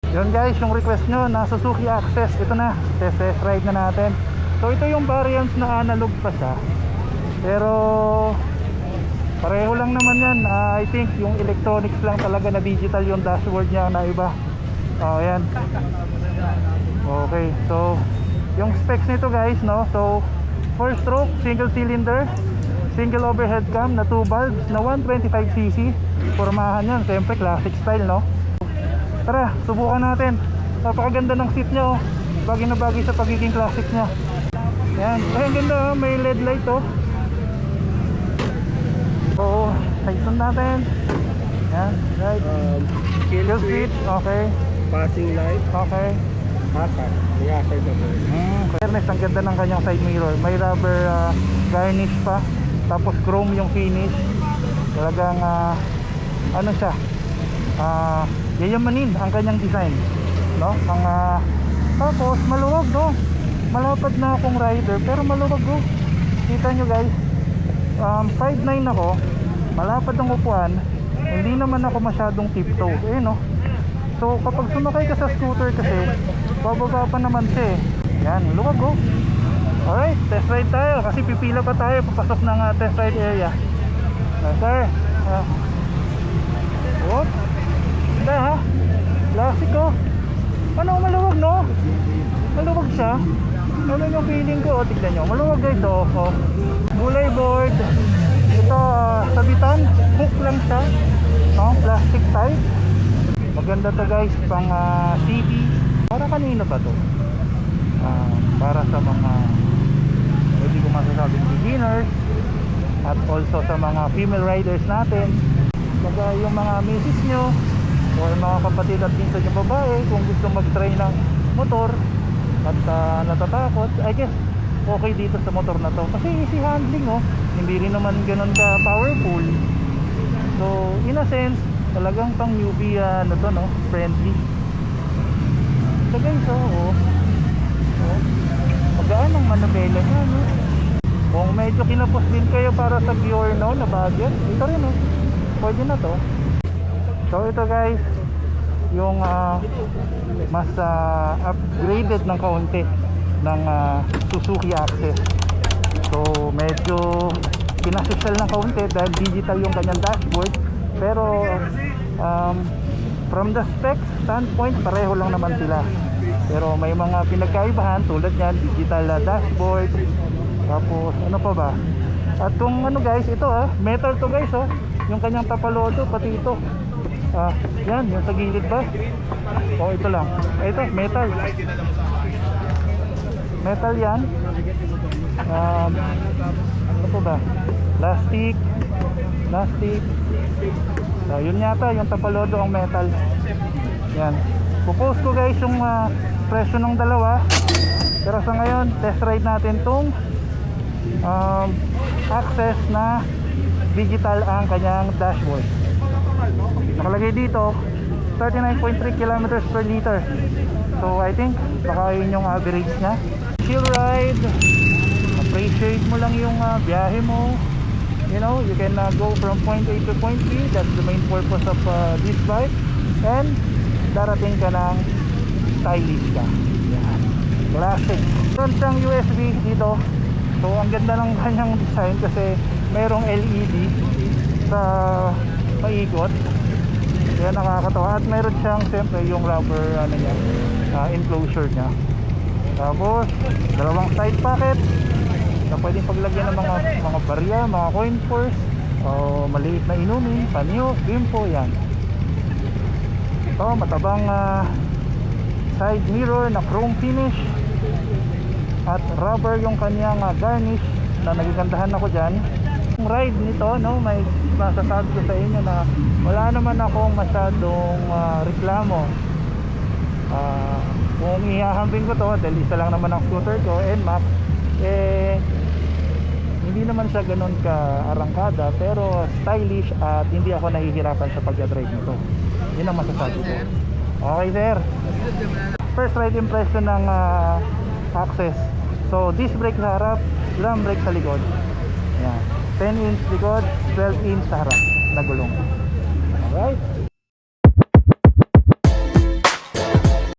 Yun guys, yung request nyo na Suzuki Access. Ito na, test ride na natin. So ito yung variants na analog pa siya, pero pareho lang naman yan. I think yung electronics lang talaga na digital yung dashboard niya na iba. Oh, yan. Okay, so yung specs nito guys, no? So 4 stroke, single cylinder, single overhead cam na 2 valves na 125cc. Pormahan yan, siyempre classic style, no? Tara, subukan natin. Napakaganda ng seat niya, oh. Bagay na bagay sa pagiging classic niya. Yan, ay ang ganda, oh. May LED light, oh. So, Tyson natin. Yan, right. Kill switch, okay. passing light, Okay. hazard. May hazard na po. Fairness, ang ganda ng kanyang side mirror. May rubber garnish pa. Tapos chrome yung finish. Talagang ano siya, yayamanin ang kanyang design, no? Ang tapos maluwag, no? Malapad na akong rider pero maluwag, no? Kita nyo guys, 5'9" ako, malapad ang upuan, hindi naman ako masyadong tiptoe, no? So kapag sumakay ka sa scooter kasi bababa pa naman siya, yan, luwag, oh. Alright, test ride tayo kasi pipila pa tayo papasok ng test ride area. Sir, oh, ganda, ha? Classic, oh. Ano, maluwag, no? Maluwag siya. Ano yung feeling ko? Tignan nyo, maluwag guys, oh. Gulay board. Ito, sabitan, hook lang siya, no? Plastic type. Maganda to guys, pang city. Para kanino ba to? Para sa mga, hindi ko masasabing beginners, at also sa mga female riders natin. Baga yung mga misis nyo o mga kapatid at minsan yung babae, kung gusto mag-try ng motor at natatakot, I guess okay dito sa motor na to kasi easy handling, oh. Hindi rin naman ganun ka powerful. So in a sense talagang pang newbie na to, no? Friendly. So guys, magaan ang manubela niya, no? Kung medyo kinapos din kayo para sa viewer, no, na budget, ito rin, no? Pwede na to. So ito guys, yung mas upgraded ng kaunti ng Suzuki Access. So medyo pinasosyal ng kaunti dahil digital yung kanyang dashboard, pero from the specs standpoint pareho lang naman sila, pero may mga pinagkaibahan tulad yan, digital dashboard. Tapos ano pa ba? At kung ano guys, ito metal to guys, oh. Yung kanyang tapalodo, pati ito. Yan, yung sa gilid ba? O ito lang. Ito, metal. Metal yan. Ano po ba? Plastic. So, yun yata, yung tapalodo ang metal. Yan. Pupost ko guys yung presyo ng dalawa. Pero sa ngayon, test ride natin tong Access na digital ang kanyang dashboard. Nakalagay dito 39.3 kilometers per liter. So I think baka yun yung average nya. Chill ride, appreciate mo lang yung biyahe mo. You know, you can go from point A to point B. That's the main purpose of this bike. And darating ka ng stylish ka. Yan. Classic. Meron siyang USB dito. So ang ganda ng kanyang design kasi mayroong LED sa paikot. Kaya nakakatawa. At mayroon siyang siyempre yung rubber enclosure niya. Tapos dalawang side pocket na pwedeng paglagyan ng mga barya, mga coin purse, o maliit na inumin, panyo, bimpo, yan. Ito, matabang side mirror na chrome finish at rubber yung kanyang garnish na nagigandahan ako dyan. Yung ride nito, no, may masasabi ko sa inyo na wala naman akong masyadong reklamo. Kung ihahambing ko to, dahil isa lang naman ang scooter ko, NMAX, hindi naman siya ganun ka arangkada, pero stylish at hindi ako nahihirapan sa pag-drive nito. Yun ang masasabi ko. Okay sir, first ride impression ng Access. So disc brake sa harap, drum brake sa likod. Yan. 10 inch likod, 12 inch sa harap na gulong. Alright.